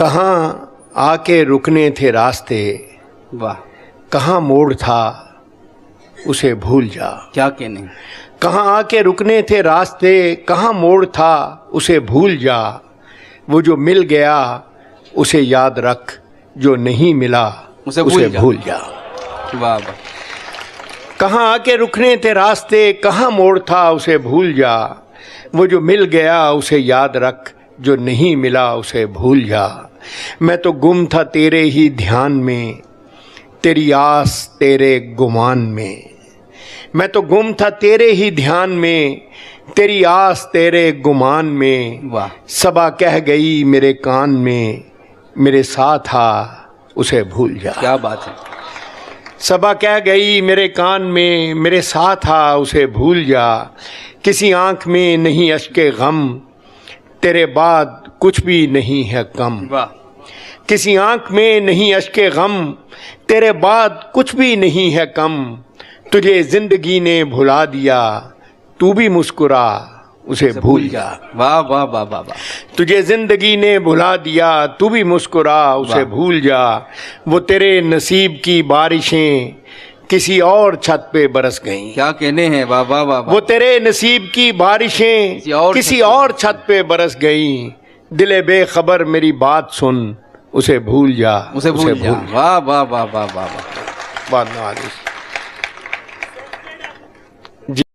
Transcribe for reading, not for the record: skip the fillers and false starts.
कहाँ आके रुकने थे रास्ते, वाह, कहाँ मोड़ था उसे भूल जा। क्या कहने। कहाँ आके रुकने थे रास्ते, कहाँ मोड़ था उसे भूल जा। वो जो मिल गया उसे याद रख, जो नहीं मिला उसे भूल जा। वाह वाह। कहाँ आके रुकने थे रास्ते, कहाँ मोड़ था उसे भूल जा। वो जो मिल गया उसे याद रख, जो नहीं मिला उसे भूल जा। मैं तो गुम था तेरे ही ध्यान में, तेरी आस तेरे गुमान में। मैं तो गुम था तेरे ही ध्यान में, तेरी आस तेरे गुमान में। वाह। सबा कह गई मेरे कान में, मेरे साथ आ उसे भूल जा। क्या बात है। सबा कह गई मेरे कान में, मेरे साथ आ उसे भूल जा। किसी आंख में नहीं अश्के गम, तेरे बाद कुछ भी नहीं है कम। वाह। किसी आंख में नहीं अश्के गम, तेरे बाद कुछ भी नहीं है कम। तुझे जिंदगी ने भुला दिया, तू भी मुस्कुरा उसे भूल जा। वाह वाह वाह वाह वाह। तुझे जिंदगी ने भुला दिया, तू भी मुस्कुरा उसे भूल जा। वो तेरे नसीब की बारिशें किसी और छत पे बरस गईं। क्या कहने हैं। वाह वाह वाह। वो तेरे नसीब की बारिशें किसी और छत पे बरस गईं। दिले बेखबर मेरी बात सुन, उसे भूल जा। उसे भूल जा। वाह वाह वाह वाह वाह वाह। बात ना